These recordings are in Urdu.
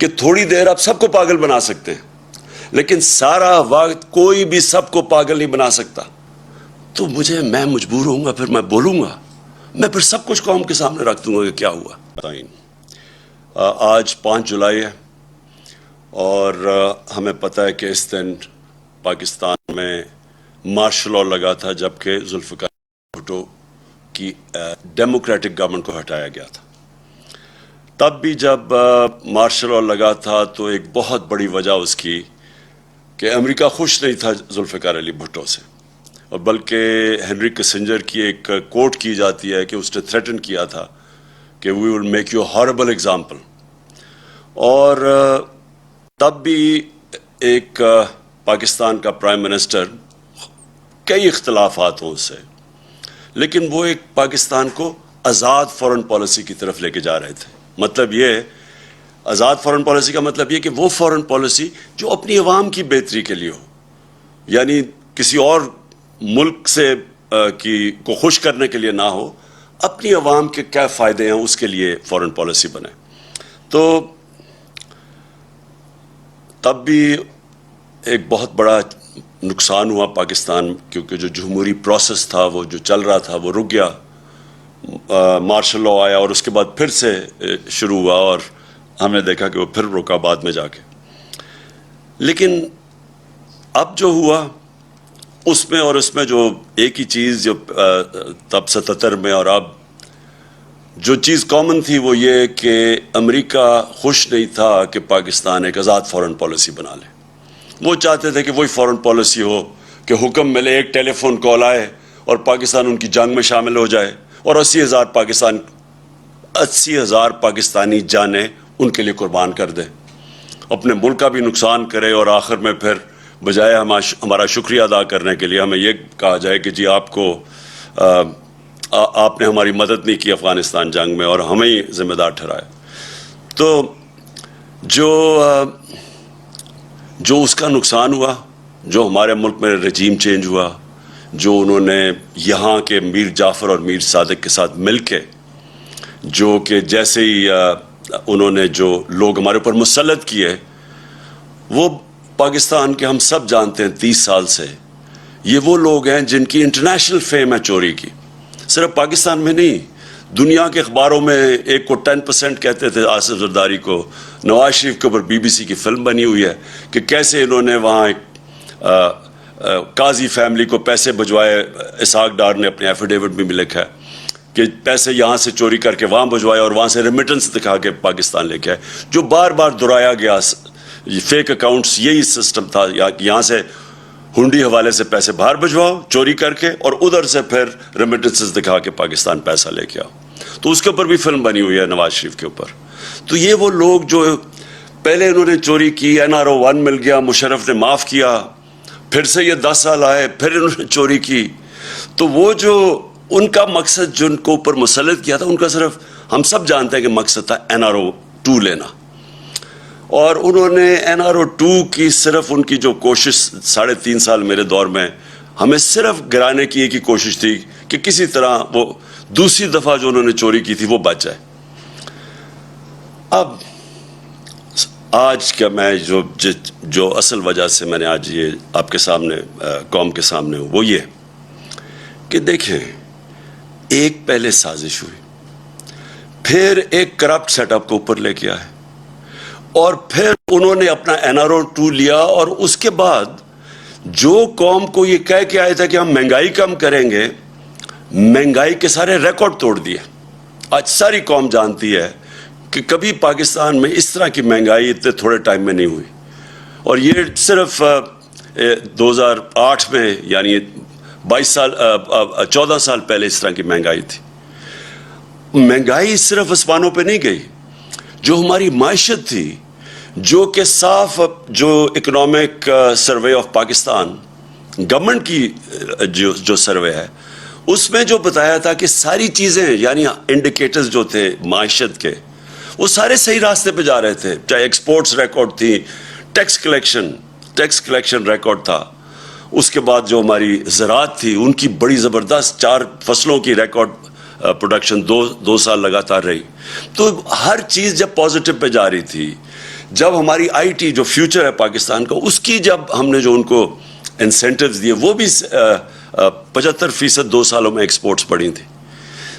کہ تھوڑی دیر آپ سب کو پاگل بنا سکتے ہیں لیکن سارا وقت کوئی بھی سب کو پاگل نہیں بنا سکتا. تو میں مجبور ہوں گا، پھر میں بولوں گا، میں پھر سب کچھ قوم کے سامنے رکھ دوں گا کہ کیا ہوا. آج 5 جولائی ہے اور ہمیں پتہ ہے کہ اس دن پاکستان میں مارشل لاء لگا تھا جبکہ ذوالفقار بھٹو کی ڈیموکریٹک گورنمنٹ کو ہٹایا گیا تھا. تب بھی جب مارشل لاء لگا تھا تو ایک بہت بڑی وجہ اس کی کہ امریکہ خوش نہیں تھا ذوالفقار علی بھٹو سے، اور بلکہ ہنری کسنجر کی ایک کوٹ کی جاتی ہے کہ اس نے تھریٹن کیا تھا کہ we will make you horrible example. اور تب بھی ایک پاکستان کا پرائم منسٹر کئی اختلافات ہوں اس سے، لیکن وہ ایک پاکستان کو آزاد فورن پالیسی کی طرف لے کے جا رہے تھے. مطلب یہ آزاد فورن پالیسی کا مطلب یہ کہ وہ فورن پالیسی جو اپنی عوام کی بہتری کے لیے ہو، یعنی کسی اور ملک سے کو خوش کرنے کے لیے نہ ہو، اپنی عوام کے کیا فائدے ہیں اس کے لیے فورن پالیسی بنے. تو تب بھی ایک بہت بڑا نقصان ہوا پاکستان، کیونکہ جو جمہوری پروسیس تھا وہ جو چل رہا تھا وہ رک گیا. مارشل لاء آیا اور اس کے بعد پھر سے شروع ہوا اور ہم نے دیکھا کہ وہ پھر رکا بعد میں جا کے. لیکن اب جو ہوا اس میں جو ایک ہی چیز جو تب 77 میں اور اب جو چیز کامن تھی وہ یہ کہ امریکہ خوش نہیں تھا کہ پاکستان ایک آزاد فورن پالیسی بنا لے. وہ چاہتے تھے کہ وہی فورن پالیسی ہو کہ حکم ملے، ایک ٹیلی فون کال آئے اور پاکستان ان کی جنگ میں شامل ہو جائے اور 80,000 پاکستانی جانیں ان کے لیے قربان کر دے، اپنے ملک کا بھی نقصان کرے، اور آخر میں پھر بجائے ہمارا شکریہ ادا کرنے کے لیے ہمیں یہ کہا جائے کہ جی آپ نے ہماری مدد نہیں کی افغانستان جنگ میں اور ہمیں ہی ذمہ دار ٹھہرایا. تو جو اس کا نقصان ہوا، جو ہمارے ملک میں رجیم چینج ہوا، جو انہوں نے یہاں کے میر جعفر اور میر صادق کے ساتھ مل کے جو کہ جیسے ہی انہوں نے جو لوگ ہمارے اوپر مسلط کیے، وہ پاکستان کے ہم سب جانتے ہیں 30 سال سے یہ وہ لوگ ہیں جن کی انٹرنیشنل فیم ہے چوری کی. صرف پاکستان میں نہیں، دنیا کے اخباروں میں ایک کو 10% کہتے تھے آصف زرداری کو. نواز شریف کے اوپر BBC کی فلم بنی ہوئی ہے کہ کیسے انہوں نے وہاں ایک قاضی فیملی کو پیسے بھجوائے. اسحاق ڈار نے اپنے ایفیڈیوٹ میں بھی لکھا ہے کہ پیسے یہاں سے چوری کر کے وہاں بھجوائے اور وہاں سے ریمیٹنس دکھا کے پاکستان لے کے آئے. جو بار بار دہرایا گیا فیک اکاؤنٹس، یہی سسٹم تھا، یہاں سے ہنڈی حوالے سے پیسے باہر بھجواؤ چوری کر کے اور ادھر سے پھر ریمیٹنسز دکھا کے پاکستان پیسہ لے کے آؤ. تو اس کے اوپر بھی فلم بنی ہوئی ہے نواز شریف کے اوپر. تو یہ وہ لوگ جو پہلے انہوں نے چوری کی، NRO 1 مل گیا، مشرف نے معاف کیا، پھر سے یہ 10 سال آئے، پھر انہوں نے چوری کی. تو وہ جو ان کا مقصد جو ان کو اوپر مسلط کیا تھا، ان کا صرف ہم سب جانتے ہیں کہ مقصد تھا NRO 2 لینا. اور انہوں نے NRO 2 کی صرف ان کی جو کوشش 3.5 سال میرے دور میں ہمیں صرف گرانے کی ایک ہی کوشش تھی کہ کسی طرح وہ دوسری دفعہ جو انہوں نے چوری کی تھی وہ بچ جائے. اب آج کا میں جو اصل وجہ سے میں نے آج یہ آپ کے سامنے قوم کے سامنے ہوں وہ یہ کہ دیکھیں، ایک پہلے سازش ہوئی، پھر ایک کرپٹ سیٹ اپ کو اوپر لے کے آئے، اور پھر انہوں نے اپنا NRO 2 لیا، اور اس کے بعد جو قوم کو یہ کہہ کے آئے تھے کہ ہم مہنگائی کم کریں گے، مہنگائی کے سارے ریکارڈ توڑ دیے. آج ساری قوم جانتی ہے کہ کبھی پاکستان میں اس طرح کی مہنگائی اتنے تھوڑے ٹائم میں نہیں ہوئی، اور یہ صرف 2008 میں یعنی 14 سال پہلے اس طرح کی مہنگائی تھی. مہنگائی صرف آسمانوں پہ نہیں گئی، جو ہماری معیشت تھی، جو کہ صاف جو economic survey of Pakistan government کی جو سروے ہے اس میں جو بتایا تھا کہ ساری چیزیں یعنی انڈیکیٹرز جو تھے معیشت کے وہ سارے صحیح راستے پہ جا رہے تھے. چاہے ایکسپورٹس ریکارڈ تھی، ٹیکس کلیکشن ریکارڈ تھا، اس کے بعد جو ہماری زراعت تھی ان کی بڑی زبردست 4 فصلوں کی ریکارڈ پروڈکشن 2 سال لگاتار رہی. تو ہر چیز جب پازیٹو پہ جا رہی تھی، جب ہماری آئی ٹی جو فیوچر ہے پاکستان کا، اس کی جب ہم نے جو ان کو انسینٹیوز دیے، وہ بھی 75% 2 سالوں میں ایکسپورٹس بڑھی تھی.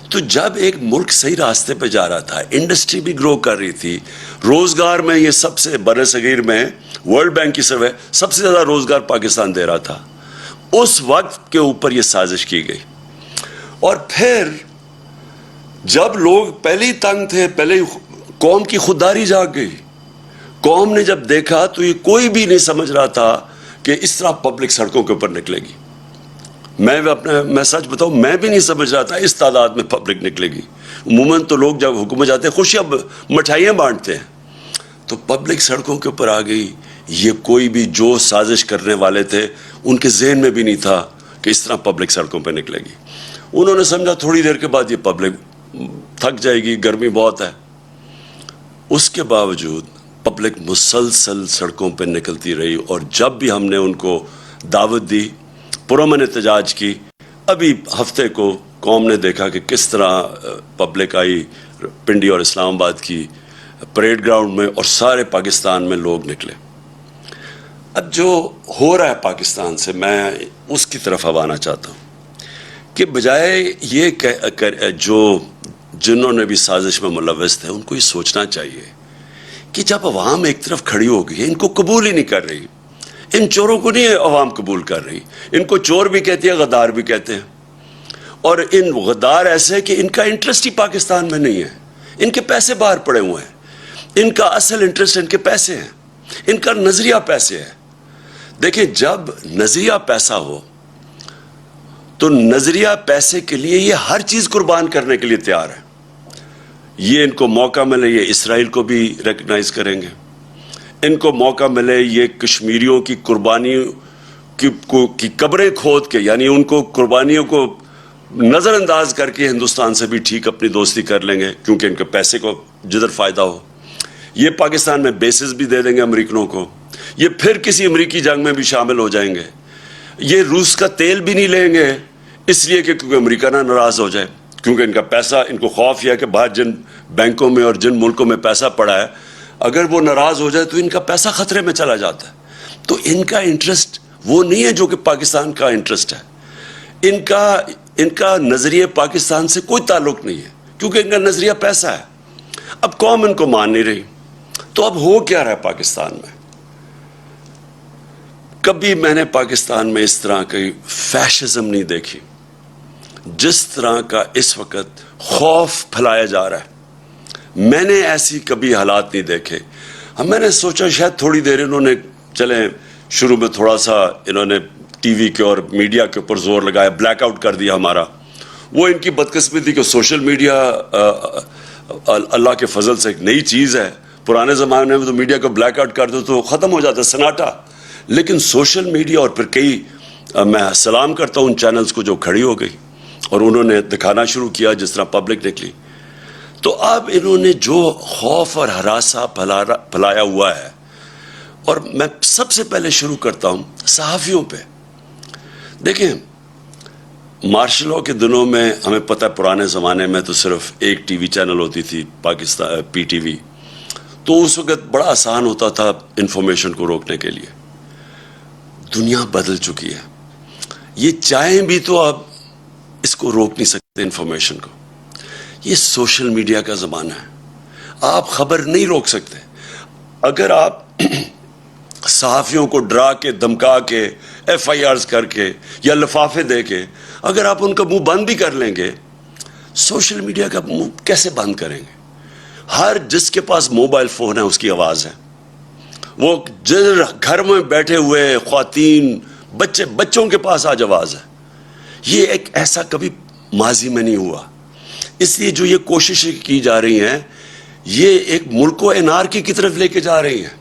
تو جب ایک ملک صحیح راستے پہ جا رہا تھا، انڈسٹری بھی گرو کر رہی تھی، روزگار میں یہ سب سے بر صغیر میں ورلڈ بینک کی سروے سب سے زیادہ روزگار پاکستان دے رہا تھا، اس وقت کے اوپر یہ سازش کی گئی. اور پھر جب لوگ پہلے ہی تنگ تھے، پہلے قوم کی خودداری جاگ گئی. قوم نے جب دیکھا تو یہ کوئی بھی نہیں سمجھ رہا تھا کہ اس طرح پبلک سڑکوں کے اوپر نکلے گی. میں سچ بتاؤں، میں بھی نہیں سمجھ رہا تھا اس تعداد میں پبلک نکلے گی. عموماً تو لوگ جب حکومت جاتے ہیں خوشیاں مٹھائیاں بانٹتے ہیں، تو پبلک سڑکوں کے اوپر آ گئی. یہ کوئی بھی جو سازش کرنے والے تھے ان کے ذہن میں بھی نہیں تھا کہ اس طرح پبلک سڑکوں پہ نکلے گی. انہوں نے سمجھا تھوڑی دیر کے بعد یہ پبلک تھک جائے گی، گرمی بہت ہے. اس کے باوجود پبلک مسلسل سڑکوں پہ نکلتی رہی، اور جب بھی ہم نے ان کو دعوت دی، پرامن احتجاج کی. ابھی ہفتے کو قوم نے دیکھا کہ کس طرح پبلک آئی پنڈی اور اسلام آباد کی پریڈ گراؤنڈ میں، اور سارے پاکستان میں لوگ نکلے. اب جو ہو رہا ہے پاکستان سے، میں اس کی طرف اب آنا چاہتا ہوں کہ بجائے یہ جو جنہوں نے بھی سازش میں ملوث تھے ان کو یہ سوچنا چاہیے کہ جب عوام ایک طرف کھڑی ہو گئی ہے، ان کو قبول ہی نہیں کر رہی، ان چوروں کو نہیں عوام قبول کر رہی. ان کو چور بھی کہتی ہے، غدار بھی کہتے ہیں. اور ان غدار ایسے کہ ان کا انٹرسٹ ہی پاکستان میں نہیں ہے، ان کے پیسے باہر پڑے ہوئے ہیں. ان کا اصل انٹرسٹ ان کے پیسے ہیں، ان کا نظریہ پیسے ہے. دیکھیں، جب نظریہ پیسہ ہو تو نظریہ پیسے کے لیے یہ ہر چیز قربان کرنے کے لیے تیار ہے. یہ ان کو موقع ملے یہ اسرائیل کو بھی ریکگنائز کریں گے، ان کو موقع ملے یہ کشمیریوں کی قربانیوں کی قبریں کھود کے، یعنی ان کو قربانیوں کو نظر انداز کر کے ہندوستان سے بھی ٹھیک اپنی دوستی کر لیں گے، کیونکہ ان کے پیسے کو جدھر فائدہ ہو. یہ پاکستان میں بیسز بھی دے دیں گے امریکنوں کو، یہ پھر کسی امریکی جنگ میں بھی شامل ہو جائیں گے. یہ روس کا تیل بھی نہیں لیں گے اس لیے کہ کیونکہ امریکہ نہ ناراض ہو جائے، کیونکہ ان کا پیسہ، ان کو خوف یہ ہے کہ باہر جن بینکوں میں اور جن ملکوں میں پیسہ پڑا ہے، اگر وہ ناراض ہو جائے تو ان کا پیسہ خطرے میں چلا جاتا ہے. تو ان کا انٹرسٹ وہ نہیں ہے جو کہ پاکستان کا انٹرسٹ ہے. ان کا نظریہ پاکستان سے کوئی تعلق نہیں ہے، کیونکہ ان کا نظریہ پیسہ ہے. اب قوم ان کو مان نہیں رہی، تو اب ہو کیا رہا ہے پاکستان میں؟ کبھی میں نے پاکستان میں اس طرح کی فیشزم نہیں دیکھی جس طرح کا اس وقت خوف پھیلایا جا رہا ہے. میں نے ایسی کبھی حالات نہیں دیکھے. میں نے سوچا شاید تھوڑی دیر انہوں نے چلیں شروع میں تھوڑا سا انہوں نے ٹی وی کے اور میڈیا کے اوپر زور لگایا، بلیک آؤٹ کر دیا ہمارا. وہ ان کی بدقسمتی کہ سوشل میڈیا اللہ کے فضل سے ایک نئی چیز ہے. پرانے زمانے میں تو میڈیا کو بلیک آؤٹ کر دو تو ختم ہو جاتا سناٹا. لیکن سوشل میڈیا اور پھر میں سلام کرتا ہوں ان چینلز کو جو کھڑی ہو گئی اور انہوں نے دکھانا شروع کیا جس طرح پبلک نکلی. تو اب انہوں نے جو خوف اور ہراساں پھیلایا ہوا ہے، اور میں سب سے پہلے شروع کرتا ہوں صحافیوں پہ. دیکھیں، مارشل لاء کے دنوں میں ہمیں پتہ ہے پرانے زمانے میں تو صرف ایک ٹی وی چینل ہوتی تھی، پاکستان پی ٹی وی. تو اس وقت بڑا آسان ہوتا تھا انفارمیشن کو روکنے کے لیے. دنیا بدل چکی ہے. یہ چاہیں بھی تو آپ اس کو روک نہیں سکتے انفارمیشن کو. یہ سوشل میڈیا کا زمانہ ہے، آپ خبر نہیں روک سکتے. اگر آپ صحافیوں کو ڈرا کے، دھمکا کے، ایف آئی آرز کر کے یا لفافے دے کے اگر آپ ان کا منہ بند بھی کر لیں گے، سوشل میڈیا کا منہ کیسے بند کریں گے؟ ہر جس کے پاس موبائل فون ہے اس کی آواز ہے. وہ گھر میں بیٹھے ہوئے خواتین، بچوں کے پاس آج آواز ہے. یہ ایک ایسا کبھی ماضی میں نہیں ہوا. اس لیے جو یہ کوششیں کی جا رہی ہیں، یہ ایک ملک کو انارکی کی طرف لے کے جا رہی ہیں.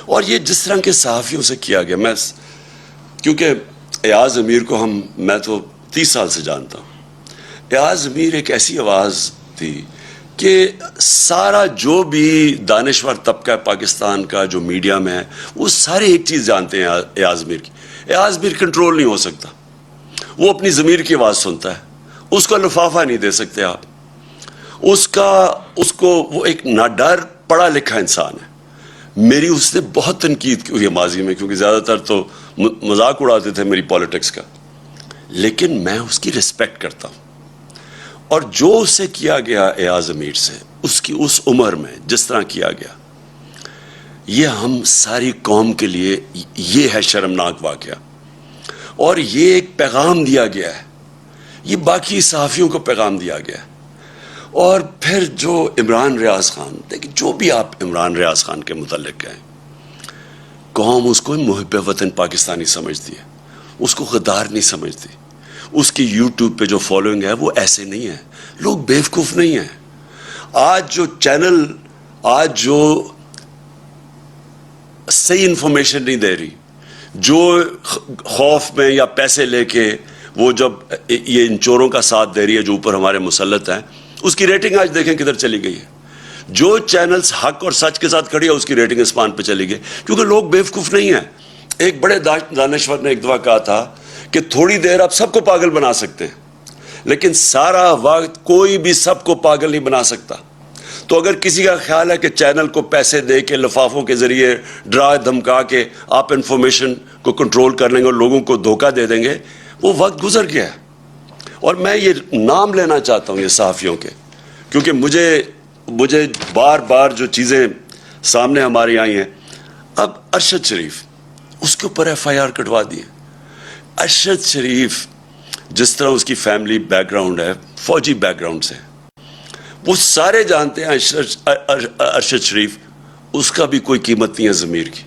اور یہ جس طرح کے صحافیوں سے کیا گیا، کیونکہ ایاز امیر کو میں تو 30 سال سے جانتا ہوں. ایاز امیر ایک ایسی آواز تھی کہ سارا جو بھی دانشور طبقہ پاکستان کا جو میڈیا میں ہے وہ سارے ایک چیز جانتے ہیں ایاز امیر کی. ایاز امیر کنٹرول نہیں ہو سکتا. وہ اپنی ضمیر کی آواز سنتا ہے. اس کا لفافہ نہیں دے سکتے آپ. وہ ایک ناڈر پڑھا لکھا انسان ہے. میری اس نے بہت تنقید کی ہوئی ہے ماضی میں، کیونکہ زیادہ تر تو مذاق اڑاتے تھے میری پالیٹکس کا، لیکن میں اس کی رسپیکٹ کرتا ہوں. اور جو اسے کیا گیا ایاز امیر سے اس کی اس عمر میں جس طرح کیا گیا، یہ ہم ساری قوم کے لیے یہ ہے شرمناک واقعہ. اور یہ ایک پیغام دیا گیا ہے، یہ باقی صحافیوں کو پیغام دیا گیا ہے. اور پھر جو عمران ریاض خان، دیکھیں جو بھی آپ عمران ریاض خان کے متعلق کہیں، قوم اس کو محب وطن پاکستانی سمجھتی ہے، اس کو غدار نہیں سمجھتی. اس کی یوٹیوب پہ جو فالوئنگ ہے وہ ایسے نہیں ہے، لوگ بیوقوف نہیں ہیں. آج جو چینل جو صحیح انفارمیشن نہیں دے رہی، جو خوف میں یا پیسے لے کے وہ جب یہ ان چوروں کا ساتھ دے رہی ہے جو اوپر ہمارے مسلط ہیں، اس کی ریٹنگ آج دیکھیں کدھر چلی گئی ہے. جو چینلز حق اور سچ کے ساتھ کھڑی ہے اس کی ریٹنگ اسمان پہ چلی گئی، کیونکہ لوگ بیوقوف نہیں ہیں. ایک بڑے دانشور نے ایک دفعہ کہا تھا کہ تھوڑی دیر آپ سب کو پاگل بنا سکتے ہیں، لیکن سارا وقت کوئی بھی سب کو پاگل نہیں بنا سکتا. تو اگر کسی کا خیال ہے کہ چینل کو پیسے دے کے لفافوں کے ذریعے ڈرا دھمکا کے آپ انفارمیشن کو کنٹرول کر لیں گے اور لوگوں کو دھوکہ دے دیں گے، وہ وقت گزر گیا ہے. اور میں یہ نام لینا چاہتا ہوں یہ صحافیوں کے، کیونکہ مجھے بار بار جو چیزیں سامنے ہماری آئی ہیں. اب ارشد شریف، اس کے اوپر ایف آئی آر کٹوا دی ہے. ارشد شریف جس طرح اس کی فیملی بیک گراؤنڈ ہے، فوجی بیک گراؤنڈ سے، وہ سارے جانتے ہیں ارشد شریف، اس کا بھی کوئی قیمت نہیں ہے ضمیر کی.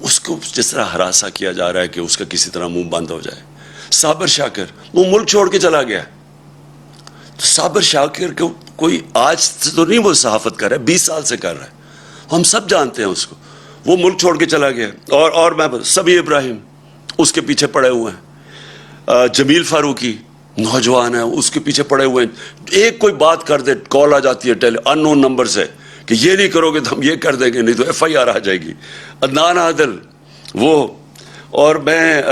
اس کو جس طرح ہراساں کیا جا رہا ہے کہ اس کا کسی طرح منہ بند ہو جائے. صابر شاکر وہ ملک چھوڑ کے چلا گیا. تو صابر شاکر کو کوئی آج سے تو نہیں وہ صحافت کر رہا ہے، 20 سال سے کر رہا ہے، ہم سب جانتے ہیں اس کو. وہ ملک چھوڑ کے چلا گیا. اور میں سبی ابراہیم اس کے پیچھے پڑے ہوئے ہیں. جمیل فاروقی نوجوان ہے، اس کے پیچھے پڑے ہوئے ہیں. ایک کوئی بات کر دے، کال آ جاتی ہے ان نون نمبر سے کہ یہ نہیں کرو گے تو ہم یہ کر دیں گے، نہیں تو ایف آئی آر آ جائے گی. عدنان عادل وہ، اور میں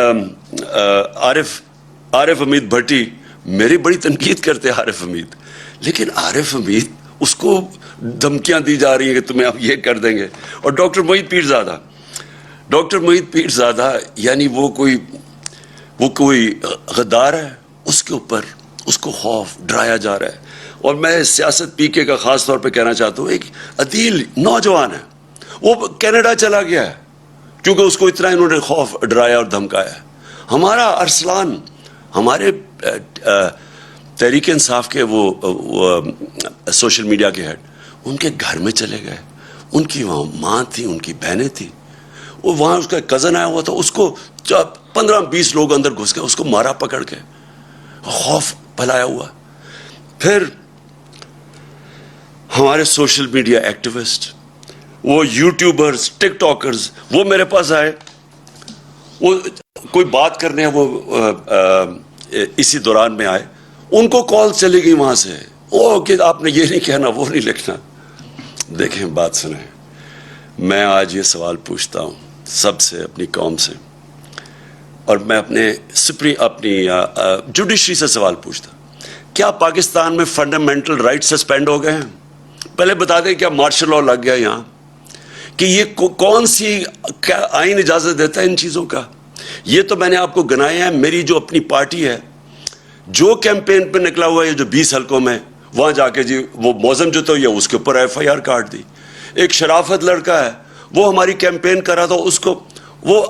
عارف حمید بھٹی، میری بڑی تنقید کرتے عارف حمید، لیکن عارف حمید اس کو دھمکیاں دی جا رہی ہیں کہ تمہیں اب یہ کر دیں گے. اور ڈاکٹر محیط پیر زادہ یعنی وہ کوئی غدار ہے، اس کے اوپر اس کو خوف ڈرایا جا رہا ہے. اور میں سیاست پی کے کا خاص طور پہ کہنا چاہتا ہوں، ایک عدیل نوجوان ہے، وہ کینیڈا چلا گیا ہے کیونکہ اس کو اتنا انہوں نے خوف ڈرایا اور دھمکایا. ہمارا ارسلان، ہمارے تحریک انصاف کے وہ سوشل میڈیا کے ہیڈ، ان کے گھر میں چلے گئے. ان کی وہاں ماں تھی، ان کی بہنیں تھیں، وہ وہاں اس کا کزن آیا ہوا تھا، اس کو 15-20 لوگ اندر گھس گئے، اس کو مارا پکڑ کے، خوف پھیلایا ہوا. پھر ہمارے سوشل میڈیا ایکٹیوسٹ، وہ یوٹیوبرز، ٹک ٹاکرز، وہ میرے پاس آئے، وہ کوئی بات کرنے ہیں، وہ اسی دوران میں آئے، ان کو کال چلی گئی وہاں سے، کہ آپ نے یہ نہیں کہنا، وہ نہیں لکھنا. دیکھیں بات سنیں، میں آج یہ سوال پوچھتا ہوں سب سے، اپنی قوم سے، اور میں اپنی جوڈیشری سے سوال پوچھتا ہوں، کیا پاکستان میں فنڈامنٹل رائٹ سسپینڈ ہو گئے ہیں؟ پہلے بتا دیں کیا مارشل لاء لگ گیا یہاں؟ کہ یہ کون سی آئین اجازت دیتا ہے ان چیزوں کا؟ یہ تو میں نے آپ کو گنایا ہے. میری جو اپنی پارٹی ہے، جو کیمپین پہ نکلا ہوا ہے جو 20 حلقوں میں، وہاں جا کے جی وہ موزم جو تو یہ اس کے اوپر ایف آئی آر کاٹ دی. ایک شرافت لڑکا ہے، وہ ہماری کیمپین کر رہا تھا، اس کو، وہ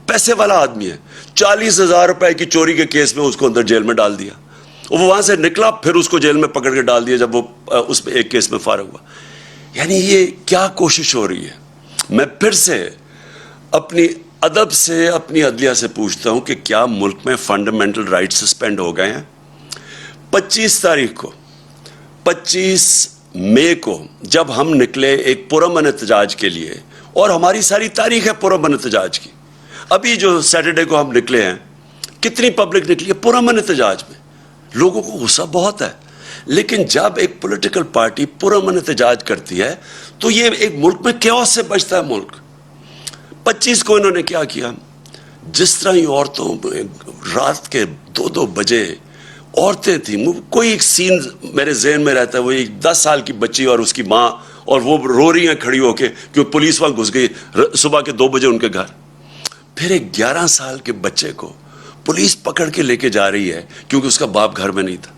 پیسے والا آدمی ہے، 40,000 روپے کی چوری کے کیس میں اس کو اندر جیل میں ڈال دیا. وہ وہاں سے نکلا، پھر اس کو جیل میں پکڑ کے ڈال دیا جب وہ اس میں ایک کیس میں فارغ ہوا. یعنی یہ کیا کوشش ہو رہی ہے؟ میں پھر سے اپنی ادب سے، اپنی عدلیہ سے پوچھتا ہوں کہ کیا ملک میں فنڈامنٹل رائٹ سسپینڈ ہو گئے ہیں؟ 25 مئی کو جب ہم نکلے ایک پرامن احتجاج کے لیے، اور ہماری ساری تاریخ ہے پرامن احتجاج کی. ابھی جو سیٹرڈے کو ہم نکلے ہیں، کتنی پبلک نکلی ہے پرامن احتجاج میں؟ لوگوں کو غصہ بہت ہے، لیکن جب ایک پولیٹیکل پارٹی پرامن احتجاج کرتی ہے تو یہ ایک ملک میں کیوس سے بچتا ہے ملک. 25 کو انہوں نے کیا کیا؟ جس طرح یہ عورتوں رات کے 2 بجے عورتیں تھیں، کوئی ایک سین میرے ذہن میں رہتا ہے، وہ ایک 10 سال کی بچی اور اس کی ماں اور وہ رو رہی ہیں کھڑی ہو کے کہ پولیس وہاں گھس گئی صبح کے 2 بجے ان کے گھر. پھر ایک 11 سال کے بچے کو پولیس پکڑ کے لے کے جا رہی ہے کیونکہ اس کا باپ گھر میں نہیں تھا.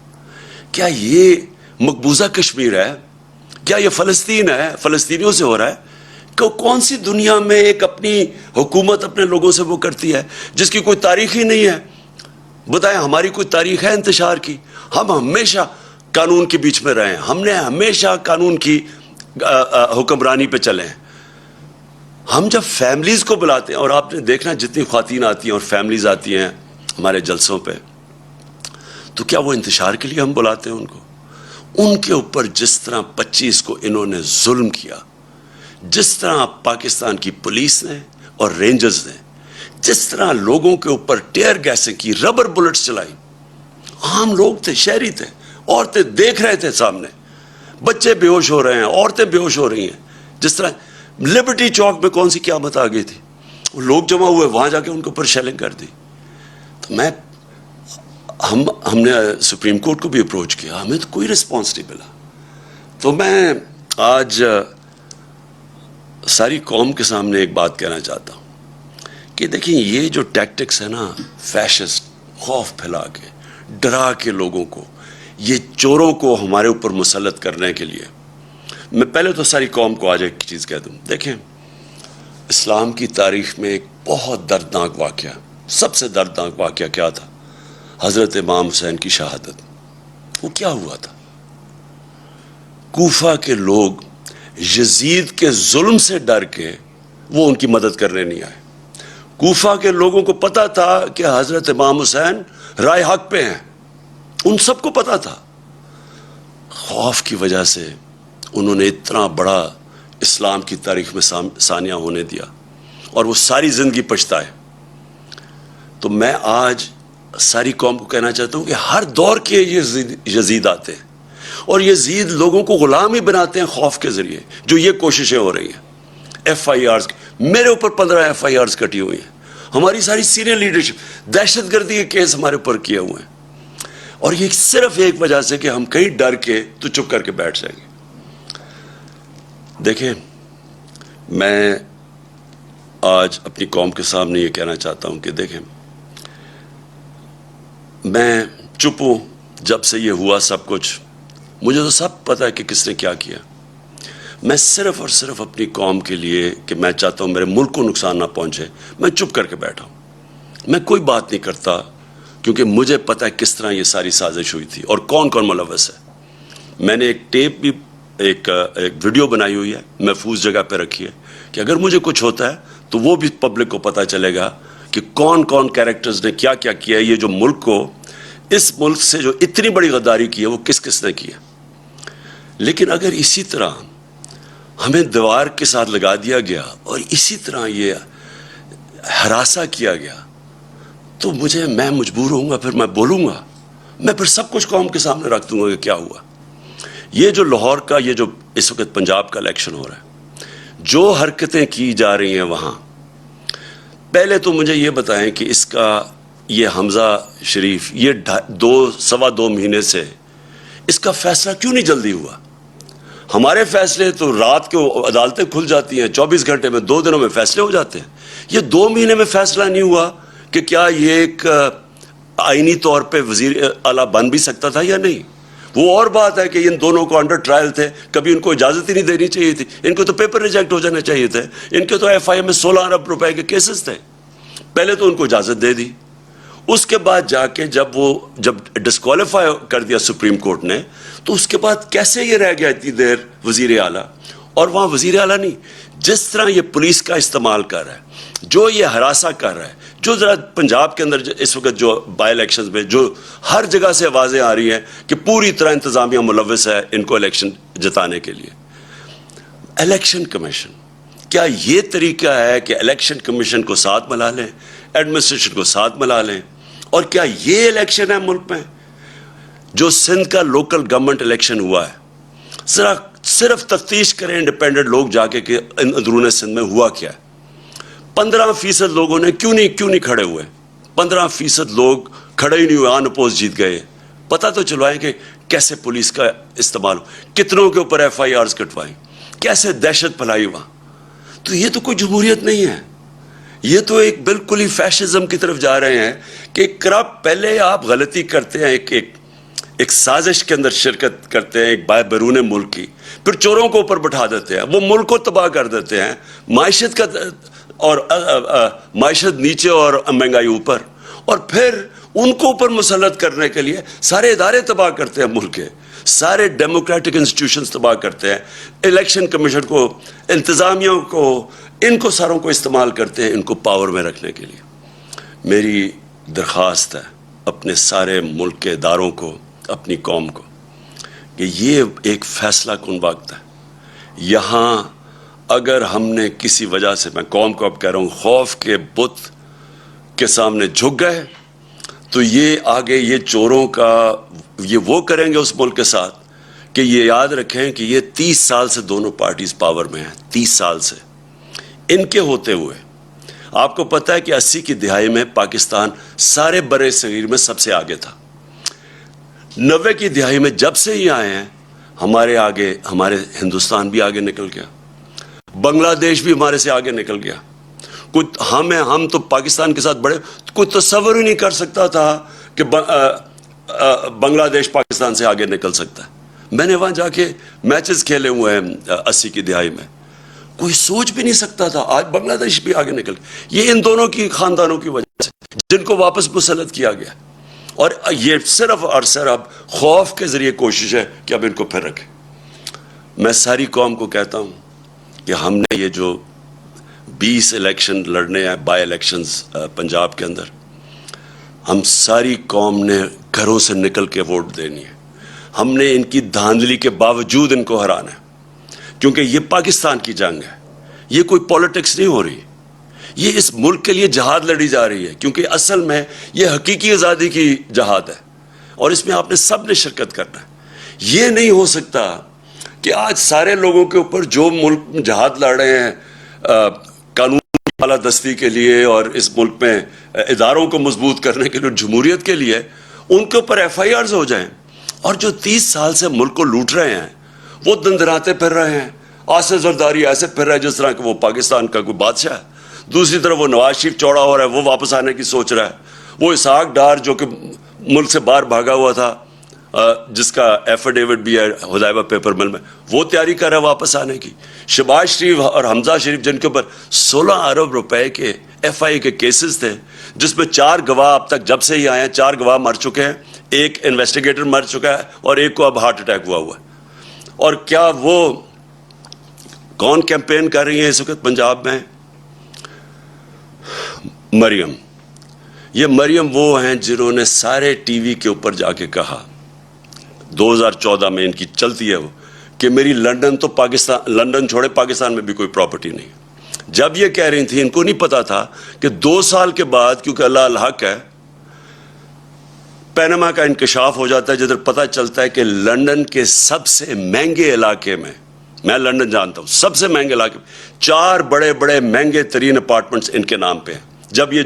کیا یہ مقبوضہ کشمیر ہے؟ کیا یہ فلسطین ہے؟ فلسطینیوں سے ہو رہا ہے؟ کون سی دنیا میں ایک اپنی حکومت اپنے لوگوں سے وہ کرتی ہے جس کی کوئی تاریخ ہی نہیں ہے؟ بتائیں ہماری کوئی تاریخ ہے انتشار کی؟ ہم ہمیشہ قانون کے بیچ میں رہے ہیں, ہم نے ہمیشہ قانون کی حکمرانی پہ چلے ہیں. ہم جب فیملیز کو بلاتے ہیں, اور آپ نے دیکھنا جتنی خواتین آتی ہیں اور فیملیز آتی ہیں ہمارے جلسوں پہ, تو کیا وہ انتشار کے لیے ہم بلاتے ہیں ان کو؟ ان کے اوپر جس طرح 25 کو انہوں نے ظلم کیا, جس طرح پاکستان کی پولیس نے اور رینجرز نے جس طرح لوگوں کے اوپر ٹیئر گیسیں کی, ربر بلٹس چلائی, عام لوگ تھے, شہری تھے, عورتیں دیکھ رہے تھے سامنے, بچے بے ہوش ہو رہے ہیں, عورتیں بے ہوش ہو رہی ہیں. جس طرح لبرٹی چوک میں کون سی قیامت آ گئی تھی, لوگ جمع ہوئے, وہاں جا کے ان کے اوپر شیلنگ کر دی. تو ہم نے سپریم کورٹ کو بھی اپروچ کیا, ہمیں تو کوئی رسپانس نہیں ملا. تو میں آج ساری قوم کے سامنے ایک بات کہنا چاہتا ہوں کہ دیکھیں یہ جو ٹیکٹکس ہے نا, فیشسٹ, خوف پھیلا کے, ڈرا کے لوگوں کو, یہ چوروں کو ہمارے اوپر مسلط کرنے کے لیے, میں پہلے تو ساری قوم کو آج ایک چیز کہہ دوں. دیکھیں اسلام کی تاریخ میں ایک بہت دردناک واقعہ, سب سے دردناک واقعہ کیا تھا؟ حضرت امام حسین کی شہادت. وہ کیا ہوا تھا؟ کوفہ کے لوگ یزید کے ظلم سے ڈر کے وہ ان کی مدد کرنے نہیں آئے. کوفہ کے لوگوں کو پتا تھا کہ حضرت امام حسین رائے حق پہ ہیں, ان سب کو پتا تھا. خوف کی وجہ سے انہوں نے اتنا بڑا اسلام کی تاریخ میں ثانیہ ہونے دیا, اور وہ ساری زندگی پچھتائے. تو میں آج ساری قوم کو کہنا چاہتا ہوں کہ ہر دور کے یزید آتے ہیں, اور یزید لوگوں کو غلام ہی بناتے ہیں خوف کے ذریعے. جو یہ کوششیں ہو رہی ہیں, FIRs, میرے اوپر 15 FIRs کٹی ہوئی ہیں, ہماری ساری سینئر لیڈرشپ, دہشت گردی کے کیس ہمارے اوپر کیے ہوئے ہیں, اور یہ صرف ایک وجہ سے کہ ہم کہیں ڈر کے تو چپ کر کے بیٹھ جائیں گے. دیکھیں میں آج اپنی قوم کے سامنے یہ کہنا چاہتا ہوں کہ دیکھیں میں چپ ہوں. جب سے یہ ہوا سب کچھ, مجھے تو سب پتہ ہے کہ کس نے کیا کیا. میں صرف اور صرف اپنی قوم کے لیے کہ میں چاہتا ہوں میرے ملک کو نقصان نہ پہنچے, میں چپ کر کے بیٹھا ہوں. میں کوئی بات نہیں کرتا کیونکہ مجھے پتہ ہے کس طرح یہ ساری سازش ہوئی تھی اور کون کون ملوث ہے. میں نے ایک ٹیپ بھی, ایک ویڈیو بنائی ہوئی ہے, محفوظ جگہ پہ رکھی ہے, کہ اگر مجھے کچھ ہوتا ہے تو وہ بھی پبلک کو پتہ چلے گا کہ کون کون کیریکٹرز نے کیا کیا کیا ہے. یہ جو ملک کو, اس ملک سے جو اتنی بڑی غداری کی ہے وہ کس کس نے کی ہے. لیکن اگر اسی طرح ہمیں دیوار کے ساتھ لگا دیا گیا اور اسی طرح یہ ہراساں کیا گیا تو میں مجبور ہوں گا, پھر میں بولوں گا, میں پھر سب کچھ قوم کے سامنے رکھ دوں گا کہ کیا ہوا. یہ جو لاہور کا, یہ جو اس وقت پنجاب کا الیکشن ہو رہا ہے, جو حرکتیں کی جا رہی ہیں وہاں, پہلے تو مجھے یہ بتائیں کہ اس کا یہ حمزہ شریف یہ 2.25 مہینے سے اس کا فیصلہ کیوں نہیں جلدی ہوا؟ ہمارے فیصلے تو رات کو عدالتیں کھل جاتی ہیں, 24 گھنٹے میں 2 دنوں میں فیصلے ہو جاتے ہیں. یہ 2 مہینے میں فیصلہ نہیں ہوا کہ کیا یہ ایک آئینی طور پہ وزیر اعلیٰ بن بھی سکتا تھا یا نہیں. وہ اور بات ہے کہ ان دونوں کو انڈر ٹرائل تھے, کبھی ان کو اجازت ہی نہیں دینی چاہیے تھی, ان کو تو پیپر ریجیکٹ ہو جانا چاہیے تھے. ان کے تو FIR میں 16 ارب روپے کے کیسز تھے, پہلے تو ان کو اجازت دے دی. اس کے بعد جا کے جب ڈسکوالیفائی کر دیا سپریم کورٹ نے, تو اس کے بعد کیسے یہ رہ گیا اتنی دیر وزیر اعلیٰ؟ اور وہاں وزیر اعلیٰ نہیں, جس طرح یہ پولیس کا استعمال کر رہا ہے, جو یہ ہراساں کر رہا ہے, جو ذرا پنجاب کے اندر اس وقت جو بائی الیکشنز میں جو ہر جگہ سے آوازیں آ رہی ہیں کہ پوری طرح انتظامیہ ملوث ہے ان کو الیکشن جتانے کے لیے. الیکشن کمیشن, کیا یہ طریقہ ہے کہ الیکشن کمیشن کو ساتھ ملا لیں, ایڈمنسٹریشن کو ساتھ ملا لیں؟ اور کیا یہ الیکشن ہے ملک میں؟ جو سندھ کا لوکل گورنمنٹ الیکشن ہوا ہے, ذرا صرف تفتیش کریں انڈیپینڈنٹ لوگ جا کے کہ اندرون سندھ میں ہوا کیا ہے. 15% لوگوں نے کیوں نہیں کھڑے ہوئے؟ 15% لوگ کھڑے ہی نہیں ہوئے, آن اپوز جیت گئے. پتہ تو چلوائیں کہ کیسے پولیس کا استعمال ہو, کتنوں کے اوپر FIRs کٹوائیں, کیسے دہشت پھیلائی وہاں. تو یہ تو کوئی جمہوریت نہیں ہے, یہ تو ایک بالکل ہی فیشزم کی طرف جا رہے ہیں کہ کرپٹ پہلے آپ غلطی کرتے ہیں, ایک سازش کے اندر شرکت کرتے ہیں ایک بیرون ملک کی, پھر چوروں کو اوپر بٹھا دیتے ہیں, وہ ملک کو تباہ کر دیتے ہیں, معیشت کا اور معیشت نیچے اور مہنگائی اوپر, اور پھر ان کو اوپر مسلط کرنے کے لیے سارے ادارے تباہ کرتے ہیں, ملک کے سارے ڈیموکریٹک انسٹیٹیوشنز تباہ کرتے ہیں, الیکشن کمیشن کو, انتظامیہ کو, ان کو ساروں کو استعمال کرتے ہیں ان کو پاور میں رکھنے کے لیے. میری درخواست ہے اپنے سارے ملک کے اداروں کو, اپنی قوم کو, کہ یہ ایک فیصلہ کن وقت ہے. یہاں اگر ہم نے کسی وجہ سے, میں قوم کو اب کہہ رہا ہوں, خوف کے بت کے سامنے جھک گئے تو یہ آگے یہ چوروں کا یہ وہ کریں گے اس ملک کے ساتھ کہ یہ یاد رکھیں کہ یہ 30 سال سے دونوں پارٹیز پاور میں ہیں, 30 سال سے ان کے ہوتے ہوئے. آپ کو پتہ ہے کہ 80 کی دہائی میں پاکستان سارے برے صغیر میں سب سے آگے تھا. 90 کی دہائی میں جب سے ہی آئے ہیں ہمارے آگے, ہمارے ہندوستان بھی آگے نکل گیا, بنگلہ دیش بھی ہمارے سے آگے نکل گیا. ہم تو پاکستان کے ساتھ بڑے, کوئی تصور ہی نہیں کر سکتا تھا کہ بنگلہ دیش پاکستان سے آگے نکل سکتا ہے. میں نے وہاں جا کے میچز کھیلے ہوئے ہیں 80 کی دہائی میں, کوئی سوچ بھی نہیں سکتا تھا. آج بنگلہ دیش بھی آگے نکل گیا. یہ ان دونوں کی خاندانوں کی وجہ سے جن کو واپس مسلط کیا گیا, اور یہ صرف اور صرف خوف کے ذریعے کوشش ہے کہ اب ان کو پھر رکھیں. میں ساری قوم کو کہتا ہوں کہ ہم نے یہ جو 20 الیکشن لڑنے ہیں, بائی الیکشنز پنجاب کے اندر, ہم ساری قوم نے گھروں سے نکل کے ووٹ دینی ہے. ہم نے ان کی دھاندلی کے باوجود ان کو ہرانا ہے, کیونکہ یہ پاکستان کی جنگ ہے, یہ کوئی پولیٹکس نہیں ہو رہی, یہ اس ملک کے لیے جہاد لڑی جا رہی ہے, کیونکہ اصل میں یہ حقیقی آزادی کی جہاد ہے اور اس میں آپ نے سب نے شرکت کرنا ہے. یہ نہیں ہو سکتا کہ آج سارے لوگوں کے اوپر جو ملک جہاد لڑ رہے ہیں قانون بالادستی کے لیے اور اس ملک میں اداروں کو مضبوط کرنے کے لیے, جمہوریت کے لیے, ان کے اوپر FIRs ہو جائیں, اور جو 30 سال سے ملک کو لوٹ رہے ہیں وہ دندراتے پھر رہے ہیں, آصف زرداری ایسے پھر رہا ہے جس طرح کہ وہ پاکستان کا کوئی بادشاہ ہے. دوسری طرف وہ نواز شریف چوڑا ہو رہا ہے, وہ واپس آنے کی سوچ رہا ہے. وہ اسحاق ڈار جو کہ ملک سے باہر بھاگا ہوا تھا, جس کا ایفیڈیوٹ بھی ہے حدائبہ پیپر مل میں, وہ تیاری کر رہا ہے واپس آنے کی. شہباز شریف اور حمزہ شریف جن کے اوپر 16 ارب روپے کے FIA کے کیسز تھے, جس میں 4 گواہ اب تک جب سے ہی آئے ہیں 4 گواہ مر چکے ہیں, ایک انویسٹیگیٹر مر چکا ہے اور ایک کو اب ہارٹ اٹیک ہوا ہے. اور کیا وہ کون کیمپین کر رہی ہیں اس وقت پنجاب میں؟ مریم. یہ مریم وہ ہیں جنہوں نے سارے ٹی وی کے اوپر جا کے کہا 2014 میں, ان کی چلتی ہے وہ, کہ میری لندن تو پاکستان, لندن چھوڑے پاکستان میں بھی کوئی پراپرٹی نہیں. جب یہ کہہ رہی تھی ان کو نہیں پتا تھا کہ 2 سال کے بعد, کیونکہ اللہ الحق ہے, پینما کا انکشاف ہو جاتا ہے جدھر پتہ چلتا ہے کہ لندن کے سب سے مہنگے علاقے میں لندن جانتا ہوں, سب سے مہنگے علاقے میں 4 بڑے بڑے مہنگے ترین اپارٹمنٹس ان کے نام پہ ہیں. جب یہ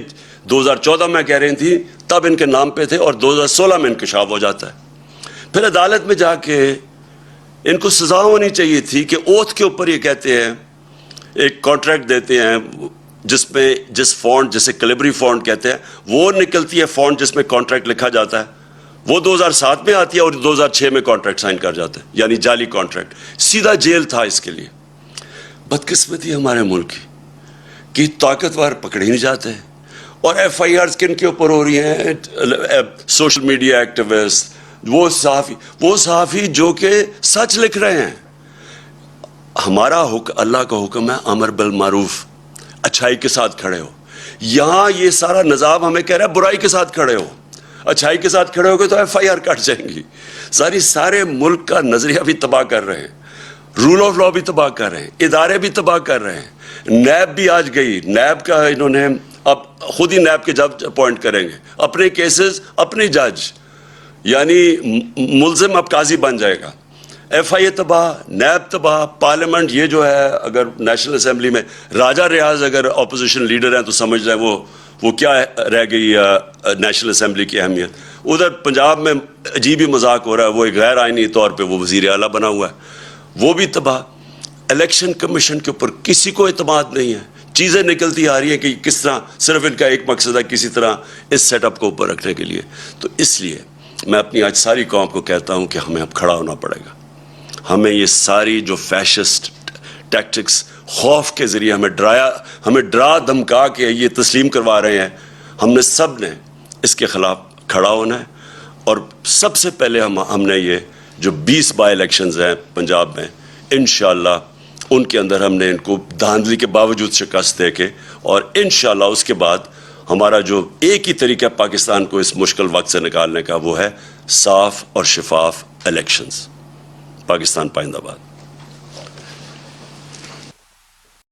2014 میں کہہ رہی تھی تب ان کے نام پہ تھے, اور 2016 میں انکشاف ہو جاتا ہے. پھر عدالت میں جا کے ان کو سزا ہونی چاہیے تھی کہ اوتھ کے اوپر یہ کہتے ہیں, ایک کانٹریکٹ دیتے ہیں جس میں جس فونٹ, جسے کلیبری فونٹ کہتے ہیں, وہ نکلتی ہے فونٹ جس میں کانٹریکٹ لکھا جاتا ہے, وہ 2007 میں آتی ہے اور 2006 میں کانٹریکٹ سائن کر جاتا ہے, یعنی جعلی کانٹریکٹ. سیدھا جیل تھا اس کے لیے. بدقسمتی ہمارے ملک کی کہ طاقتور پکڑے نہیں جاتے, اور FIRs کن کے اوپر ہو رہی ہیں؟ سوشل میڈیا ایکٹیوسٹ, وہ صحافی جو کہ سچ لکھ رہے ہیں. ہمارا اللہ کا حکم ہے امر بالمعروف, اچھائی کے ساتھ کھڑے ہو. یہاں یہ سارا نظام ہمیں کہہ رہا ہے برائی کے ساتھ کھڑے ہو. اچھائی کے ساتھ کھڑے ہو گے تو FIR کٹ جائیں گی. سارے ملک کا نظریہ بھی تباہ کر رہے ہیں, رول آف لا بھی تباہ کر رہے ہیں, ادارے بھی تباہ کر رہے ہیں. نیب بھی آج گئی, نیب کا انہوں نے اب خود ہی نیب کے جج اپوائنٹ کریں گے, اپنے کیسز اپنے جج, یعنی ملزم اب قاضی بن جائے گا. FIA تباہ, نیب تباہ, پارلیمنٹ یہ جو ہے, اگر نیشنل اسمبلی میں راجہ ریاض اگر اپوزیشن لیڈر ہیں تو سمجھ رہے ہیں وہ کیا رہ گئی نیشنل اسمبلی کی اہمیت. ادھر پنجاب میں عجیب ہی مذاق ہو رہا ہے, وہ ایک غیر آئینی طور پہ وہ وزیر اعلیٰ بنا ہوا ہے, وہ بھی تباہ. الیکشن کمیشن کے اوپر کسی کو اعتماد نہیں ہے. چیزیں نکلتی آ رہی ہیں کہ کس طرح صرف ان کا ایک مقصد ہے کسی طرح اس سیٹ اپ کو اوپر رکھنے کے لیے. تو اس لیے میں اپنی آج ساری قوم کو کہتا ہوں کہ ہمیں اب کھڑا ہونا پڑے گا. ہمیں یہ ساری جو فیشسٹ ٹیکٹکس خوف کے ذریعے ہمیں ڈرا دھمکا کے یہ تسلیم کروا رہے ہیں, ہم نے سب نے اس کے خلاف کھڑا ہونا ہے. اور سب سے پہلے ہم نے یہ جو 20 بائی الیکشنز ہیں پنجاب میں, انشاءاللہ ان کے اندر ہم نے ان کو دھاندلی کے باوجود شکست دے کے, اور انشاءاللہ اس کے بعد ہمارا جو ایک ہی طریقہ پاکستان کو اس مشکل وقت سے نکالنے کا وہ ہے صاف اور شفاف الیکشنز. پاکستان پائندہ باد.